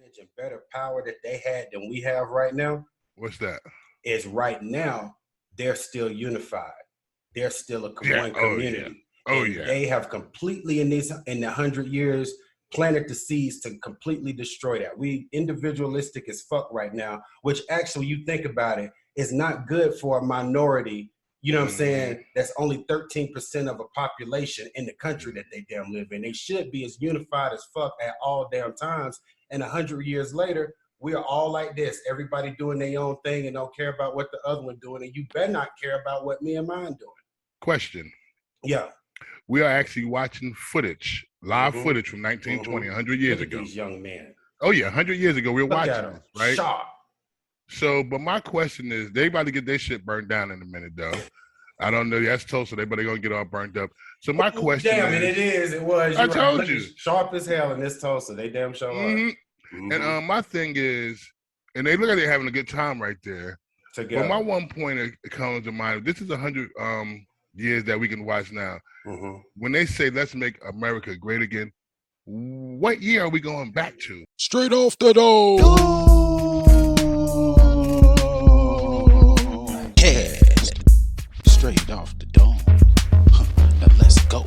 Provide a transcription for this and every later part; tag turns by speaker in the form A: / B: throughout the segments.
A: and better power that they had than we have right now.
B: What's that?
A: Is right now they're still unified. They're still one community. They have completely in the 100 years planted the seeds to completely destroy that. We individualistic as fuck right now, which actually, you think about it, is not good for a minority. You know what I'm saying? That's only 13% of a population in the country that they damn live in. They should be as unified as fuck at all damn times. And 100 years later, we are all like this. Everybody doing their own thing and don't care about what the other one doing. And you better not care about what me and mine doing.
B: Question.
A: Yeah.
B: We are actually watching footage, live footage from 1920, 100 years ago.
A: These young men.
B: Oh, yeah, 100 years ago. We were watching this, right?
A: Sharp.
B: So, but my question is, they about to get their shit burned down in a minute, though. I don't know. That's Tulsa. They better gonna get all burnt up. So my question is...
A: It was.
B: I told you.
A: Sharp as hell in this Tulsa. They damn sure are.
B: And my thing is, and they look like they're having a good time right there. Together. But my one point that comes to mind, this is 100 years that we can watch now. When they say, let's make America great again, what year are we going back to?
C: Straight off the dome. Yeah. Straight off the dome. Now let's go.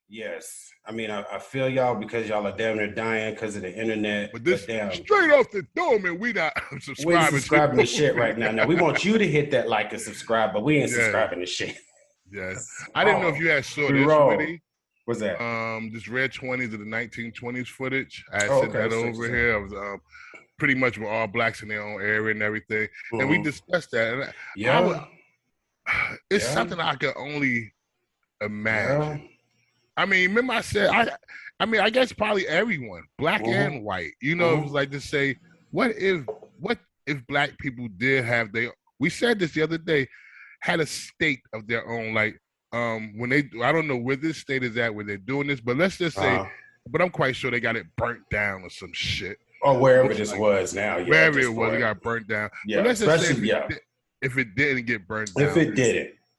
A: Yes. I mean, I feel y'all because y'all are damn near dying because of the internet.
B: But this straight off the dome, and we not
A: subscribing to shit right now. Now, we want you to hit that like and subscribe, but we ain't subscribing to shit.
B: Yes. I didn't know if you had saw this, Woody.
A: What's that?
B: This Red 20s of the 1920s footage. I sent that over here. I was pretty much with all blacks in their own area and everything. And we discussed that. And it's something I could only imagine. I mean, remember I said, I guess probably everyone, black and white, it was like to say, what if black people did have we said this the other day, had a state of their own, like, when I don't know where this state is at, where they're doing this, but let's just say, but I'm quite sure they got it burnt down or some shit.
A: Or wherever this was now. Yeah,
B: wherever it was, it got burnt down.
A: Yeah,
B: but let's just say if it didn't get burnt down.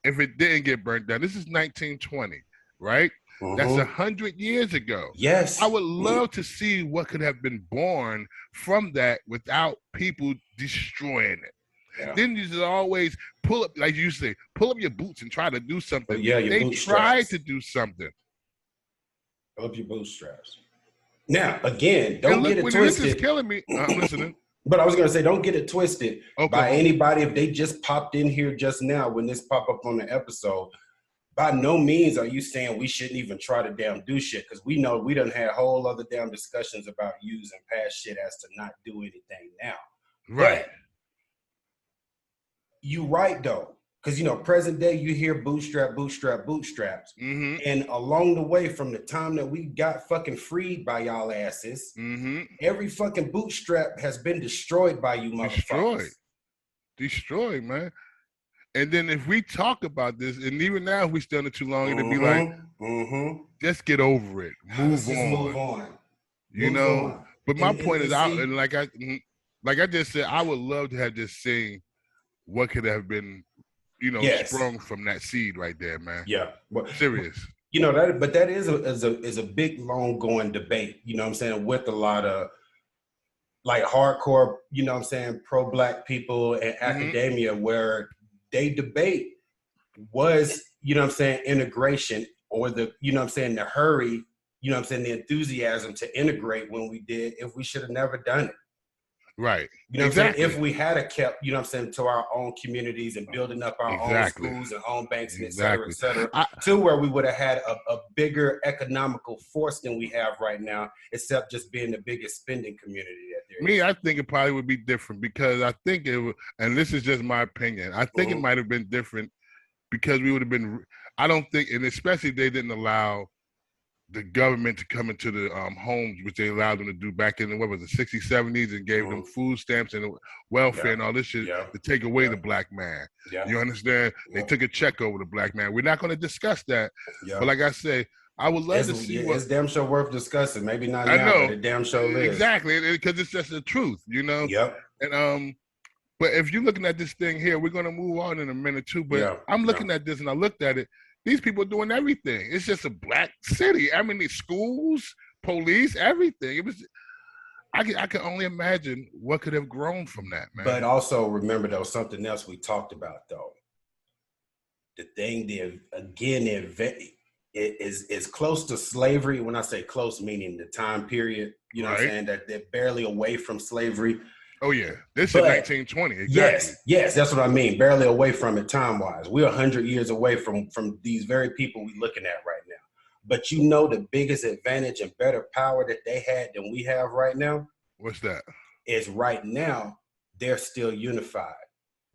A: If it didn't
B: get burnt down, this is 1920, right? That's 100 years ago.
A: Yes.
B: I would love to see what could have been born from that without people destroying it. Yeah. Then you just always pull up, like you say, pull up your boots and try to do something. They tried to do something.
A: Pull up your bootstraps. Now, again, don't get it twisted.
B: This is killing me. I'm listening.
A: But I was going to say, don't get it twisted by anybody if they just popped in here just now when this popped up on the episode. By no means are you saying we shouldn't even try to damn do shit, because we know we done had whole other damn discussions about using past shit as to not do anything now.
B: Right.
A: But you right, though, because, present day, you hear bootstraps. And along the way, from the time that we got fucking freed by y'all asses, every fucking bootstrap has been destroyed by you motherfuckers.
B: Destroyed, man. And then if we talk about this, and even now if we stay on it too long, it'll be like, just get over it. Move on. Move on. But my point is, like I just said, I would love to have just seen what could have been, sprung from that seed right there, man.
A: Yeah.
B: Serious.
A: That is a big, long going debate, what I'm saying, with a lot of like hardcore, pro-black people and academia, where they debate was, integration or the, the hurry, the enthusiasm to integrate when we did, if we should have never done it.
B: Right.
A: Exactly. If we had kept, to our own communities and building up our own schools and own banks and et cetera, to where we would have had a bigger economical force than we have right now, except just being the biggest spending community that there is.
B: I think it probably would be different, because I think it would, and this is just my opinion, I think it might have been different because we would have been, I don't think, and especially they didn't allow the government to come into the homes, which they allowed them to do back in the, what was it, 60s, 70s, and gave them food stamps and welfare and all this shit to take away the black man. You understand? They took a check over the black man. We're not going to discuss that. But like I say, I would love to see
A: it's damn sure worth discussing. Maybe not now, but it damn sure is.
B: Exactly, because it's just the truth, you know? And but if you're looking at this thing here, we're going to move on in a minute too, but I'm looking at this and I looked at it. These people are doing everything. It's just a black city. I mean, the schools, police, everything. It was. I can only imagine what could have grown from that, man.
A: But also remember, though, something else we talked about, though. The thing that, again, is close to slavery. When I say close, meaning the time period, you know what I'm saying? That they're barely away from slavery.
B: Oh, yeah. This is 1920. Exactly.
A: Yes, that's what I mean. Barely away from it time-wise. We're 100 years away from these very people we're looking at right now. But you know the biggest advantage and better power that they had than we have right now?
B: What's that?
A: Is right now, they're still unified.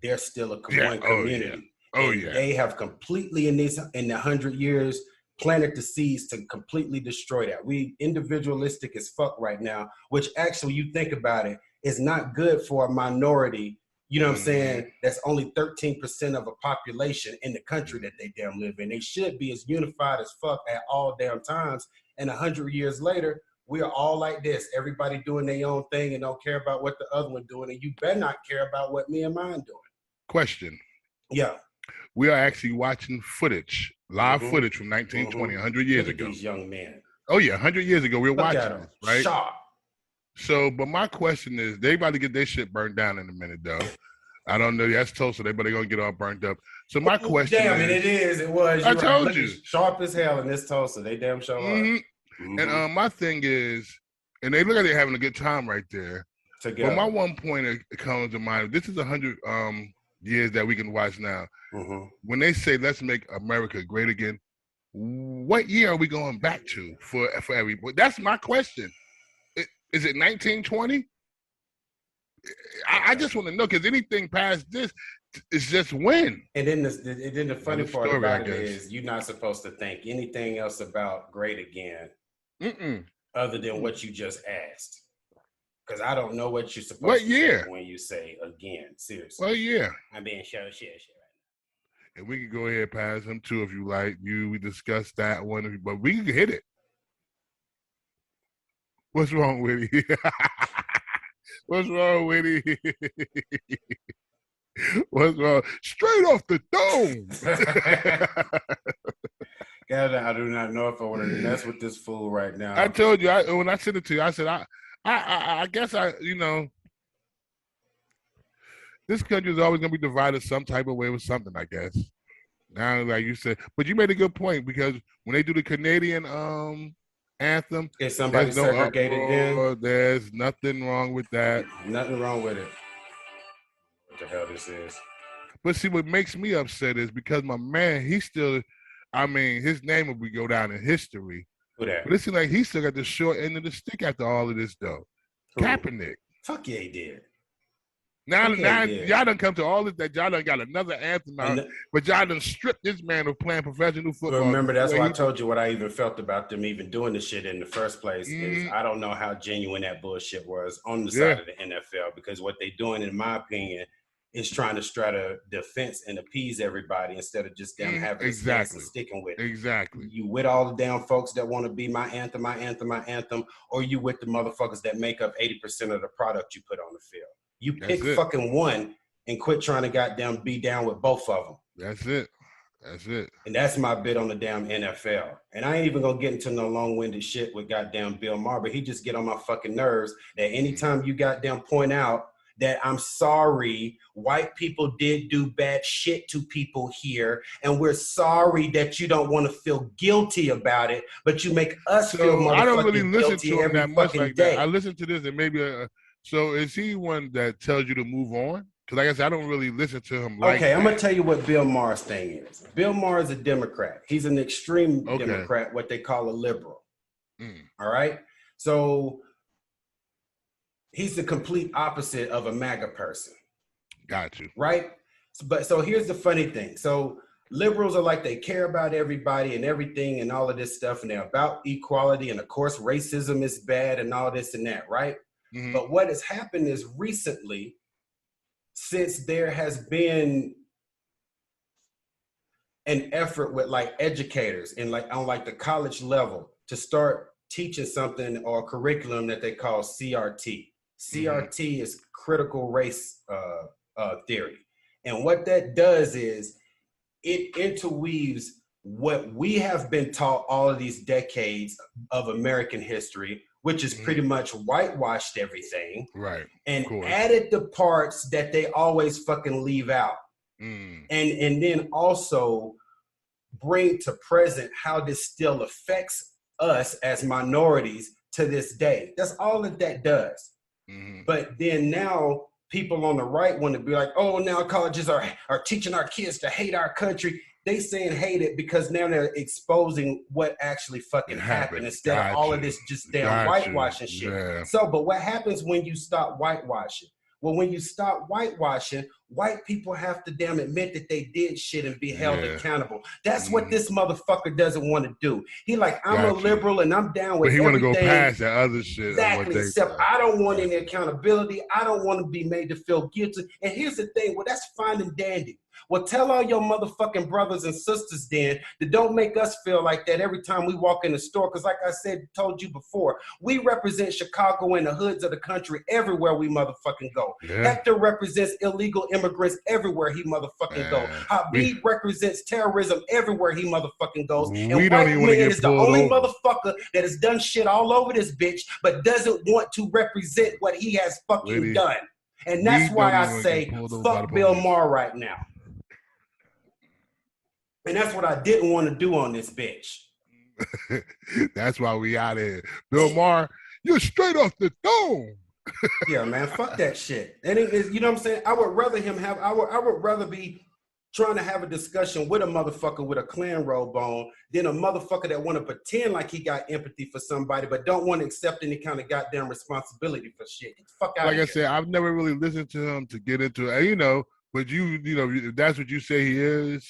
A: They're still a one community. They have completely, in the 100 years, planted the seeds to completely destroy that. We individualistic as fuck right now, which actually, you think about it, is not good for a minority, you know what I'm saying, that's only 13% of a population in the country that they damn live in. They should be as unified as fuck at all damn times. And 100 years later, we are all like this. Everybody doing their own thing and don't care about what the other one doing. And you better not care about what me and mine doing.
B: Question.
A: Yeah.
B: We are actually watching footage, live footage from 1920, 100 years ago.
A: These young men.
B: Oh, yeah, 100 years ago. We're watching this, right?
A: Sharp.
B: So, but my question is, they about to get their shit burned down in a minute, though. I don't know. That's Tulsa, but they're going to get all burnt up. So my question
A: is... Damn it, it is. It was.
B: I told you.
A: Sharp as hell in this Tulsa. They damn sure are.
B: And my thing is, and they look like they're having a good time right there.
A: Together.
B: But my one point that comes to mind, this is 100 years that we can watch now. When they say, let's make America great again, what year are we going back to for everybody? That's my question. Is it 1920? I just want to know, because anything past this is just when.
A: And then the funny part about it is you're not supposed to think anything else about great again other than what you just asked. Because I don't know what you're supposed to say when you say again. Seriously.
B: What year?
A: I'm being shit right now.
B: And we can go ahead past them too if you like. We discussed that one, but we can hit it. What's wrong with it? What's wrong with it? What's wrong? Straight off the dome.
A: God, I do not know if I want to mess with this fool right now.
B: I told you, when I sent it to you, I said, I guess this country is always going to be divided some type of way with something, I guess. Now, like you said, but you made a good point, because when they do the Canadian anthem,
A: is somebody segregated again?
B: There's nothing wrong with that.
A: Nothing wrong with it. What the hell this is?
B: But see, what makes me upset is because my man, he's still, I mean, his name will go down in history.
A: Who that?
B: But it seems like he still got the short end of the stick after all of this, though. Who? Kaepernick.
A: Fuck yeah, he did.
B: Now y'all done come to all this, that y'all done got another anthem out, but y'all done stripped this man of playing professional football.
A: Remember, that's why I told you what I even felt about them even doing the shit in the first place. Is I don't know how genuine that bullshit was on the side of the NFL, because what they doing, in my opinion, is trying to strut a defense and appease everybody instead of just them having a stance and sticking with it.
B: Exactly.
A: You with all the damn folks that want to be my anthem, or you with the motherfuckers that make up 80% of the product you put on the field. You pick fucking one and quit trying to goddamn be down with both of them.
B: That's it. That's it.
A: And that's my bit on the damn NFL. And I ain't even gonna get into no long-winded shit with goddamn Bill Mahr, but he just get on my fucking nerves that anytime you goddamn point out that I'm sorry, white people did do bad shit to people here, and we're sorry that you don't want to feel guilty about it, but you make us feel motherfucking
B: I don't really listen to him that much like
A: day.
B: That. I listen to this and maybe so is he one that tells you to move on? Because like I said, I don't really listen to him like that.
A: I'm going to tell you what Bill Maher's thing is. Bill Maher is a Democrat. He's an extreme Democrat, what they call a liberal. All right? So he's the complete opposite of a MAGA person.
B: Got you.
A: Right? So here's the funny thing. So liberals are like they care about everybody and everything and all of this stuff, and they're about equality, and of course racism is bad and all this and that, right? Mm-hmm. But what has happened is recently, since there has been an effort with like educators and like on like the college level to start teaching something or curriculum that they call CRT. CRT is critical race theory. And what that does is it interweaves what we have been taught all of these decades of American history, which is pretty much whitewashed everything.
B: Right.
A: And added the parts that they always fucking leave out. And then also bring to present how this still affects us as minorities to this day. That's all that does. But then now people on the right want to be like, oh, now colleges are teaching our kids to hate our country. They saying hate it because now they're exposing what actually fucking happened instead of all of this just damn whitewashing shit. Yeah. So, but what happens when you stop whitewashing? Well, when you stop whitewashing, white people have to damn admit that they did shit and be held accountable. That's what this motherfucker doesn't want to do. He like, I'm a liberal and I'm down with everything. But he want to go
B: past that other shit.
A: Exactly. Except I don't want any accountability. I don't want to be made to feel guilty. And here's the thing. Well, that's fine and dandy. Well, tell all your motherfucking brothers and sisters then that don't make us feel like that every time we walk in the store. Because like I told you before, we represent Chicago and the hoods of the country everywhere we motherfucking go. Yeah. Hector represents illegal immigrants everywhere he motherfucking goes. Habib represents terrorism everywhere he motherfucking goes. And white man is the only motherfucker that has done shit all over this bitch, but doesn't want to represent what he has fucking done. And that's why I say, fuck Bill Mahr right now. And that's what I didn't want to do on this bitch.
B: That's why we out here. Bill Mahr, you're straight off the dome.
A: Yeah, man, fuck that shit. And you know what I'm saying? I would rather be trying to have a discussion with a motherfucker with a Klan robe on than a motherfucker that want to pretend like he got empathy for somebody but don't want to accept any kind of goddamn responsibility for shit. Get the fuck out of here.
B: Like I said, I've never really listened to him to get into it. You know, but you know, if that's what you say he is.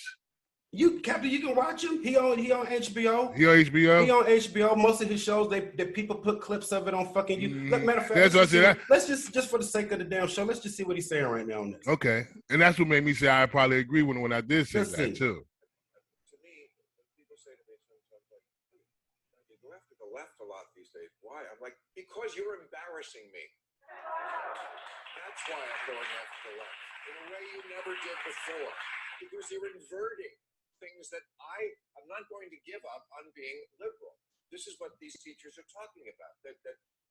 A: Captain, you can watch him. He on HBO.
B: He on HBO.
A: He on HBO. Most of his shows, they people put clips of it on fucking you. Look, matter of fact,
B: that's what I said.
A: Let's just for the sake of the damn show, let's just see what he's saying right now on this.
B: Okay, and that's what made me say I probably agree when I did say that too.
D: To me, people say to me sometimes, like, you go after the left a lot these days. Why? I'm like, because you're embarrassing me. That's why I'm going after the left in a way you never did before. Because you're inverting things that I'm not going to give up on being liberal. This is what these teachers are talking about, that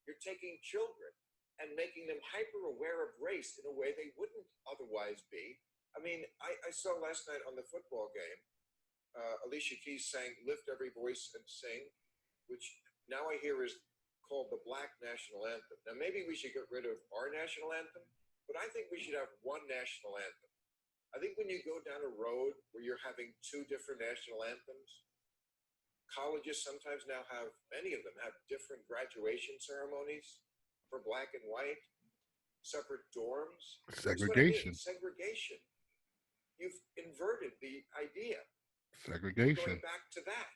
D: you're taking children and making them hyper aware of race in a way they wouldn't otherwise be. I mean, I saw last night on the football game, Alicia Keys sang Lift Every Voice and Sing, which now I hear is called the Black National Anthem. Now, maybe we should get rid of our national anthem, but I think we should have one national anthem. I think when you go down a road where you're having two different national anthems, colleges sometimes now have, many of them have different graduation ceremonies for black and white, separate dorms.
B: Segregation.
D: Segregation. You've inverted the idea.
B: Segregation.
D: Going back to that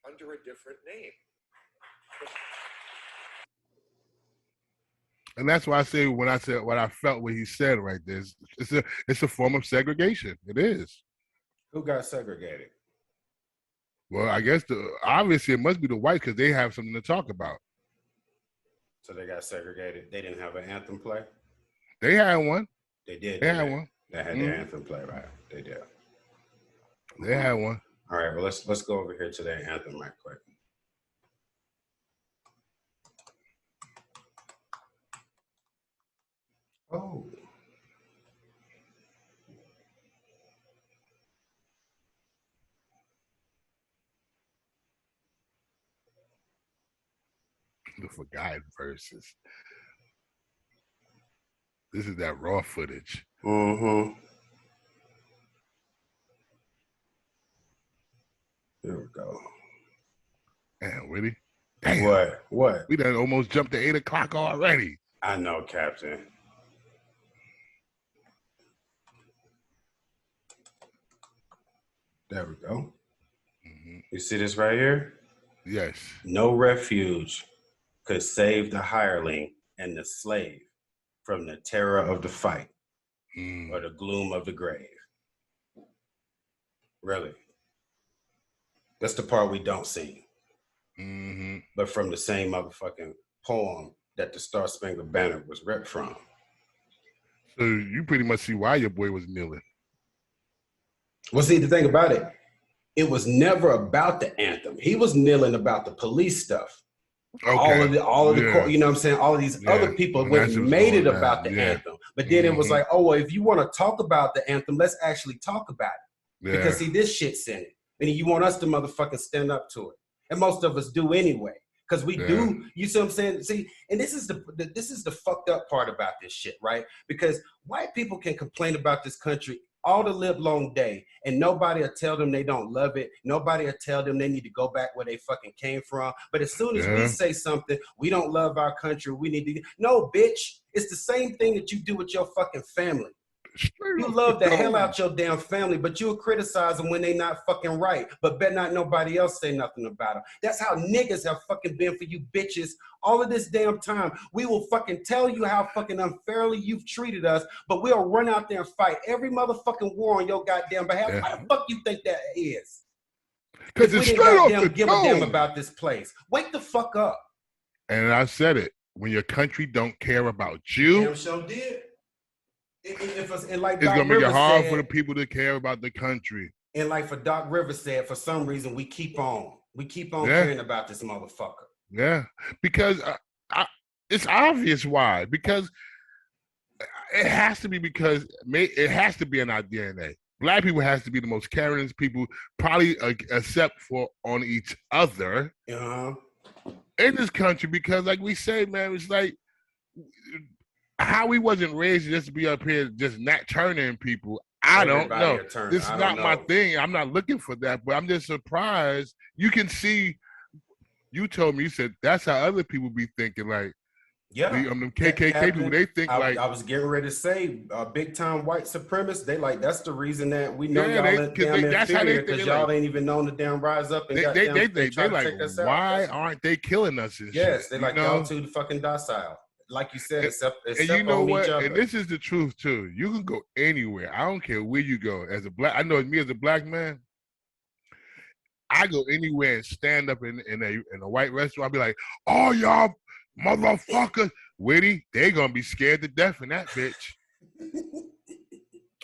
D: under a different name.
B: And that's why I say when I said what I felt what he said right there, it's a form of segregation. It is.
A: Who got segregated?
B: Well, I guess obviously it must be the white because they have something to talk about.
A: So they got segregated. They didn't have an anthem play?
B: They had one.
A: They did.
B: They had one.
A: They had their anthem play, right? They did.
B: They had one.
A: All right, well let's go over here to their anthem right quick. Oh.
B: The forgotten verses. This is that raw footage.
A: Mm-hmm. Here we go.
B: Damn, Whitty. Damn.
A: What?
B: We done almost jumped to 8 o'clock already.
A: I know, Captain. There we go.
B: Mm-hmm.
A: You see this right here?
B: Yes.
A: No refuge could save the hireling and the slave from the terror of the fight or the gloom of the grave. Really. That's the part we don't see.
B: Mm-hmm.
A: But from the same motherfucking poem that the Star Spangled Banner was ripped from.
B: So you pretty much see why your boy was kneeling.
A: Well, see, the thing about it, it was never about the anthem. He was kneeling about the police stuff. Okay. All of the, you know what I'm saying? All of these other people went and made it about the anthem. But then it was like, oh, well, if you want to talk about the anthem, let's actually talk about it. Yeah. Because see, this shit's in it. And you want us to motherfucking stand up to it. And most of us do anyway. Because we do, you see what I'm saying? See, and this is the fucked up part about this shit, right? Because white people can complain about this country all the live long day, and nobody will tell them they don't love it. Nobody will tell them they need to go back where they fucking came from. But as soon as we say something, we don't love our country, we need to, no, bitch, it's the same thing that you do with your fucking family. You love the hell out your damn family, but you'll criticize them when they not fucking right, but bet not nobody else say nothing about them. That's how niggas have fucking been for you bitches all of this damn time. We will fucking tell you how fucking unfairly you've treated us, but we'll run out there and fight every motherfucking war on your goddamn behalf. Why the fuck you think that is?
B: Because it's straight off the
A: give a damn about this place. Wake the fuck up.
B: And I said it, when your country don't care about you,
A: damn sure did. And like
B: it's
A: Doc
B: gonna make
A: Rivers
B: it hard
A: said,
B: for the people to care about the country.
A: And like for Doc Rivers said, for some reason we keep on caring about this motherfucker.
B: Yeah, because it's obvious why. Because it has to be it has to be in our DNA. Black people has to be the most caring people, probably except for on each other in this country. Because like we say, man, it's like how we wasn't raised just to be up here just not turning people. I don't know. This is not my thing. I'm not looking for that, but I'm just surprised. You can see, you told me, you said that's how other people be thinking. Like, them KKK people, they think like.
A: I was getting ready to say, big time white supremacists, they like, that's the reason that we know y'all damn inferior because y'all ain't even known to damn rise up and
B: they like, why aren't they killing us?
A: Yes, they like, y'all too fucking docile. Like you said, except
B: you know what?
A: Each other.
B: And this is the truth too. You can go anywhere. I don't care where you go. As a black, I know me as a black man, I go anywhere and stand up in a white restaurant. I'll be like, "Oh, y'all motherfuckers, witty, they gonna be scared to death in that bitch."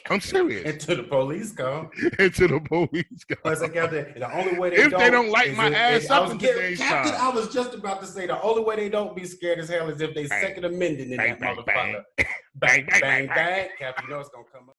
B: I'm serious.
A: Until the police come.
B: Until the police come.
A: Plus, I got the only way
B: they don't light my ass up in today's time.
A: I was just about to say the only way they don't be scared as hell is if they second amendment in that motherfucker. Bang, bang, bang. Captain, you know it's gonna come up.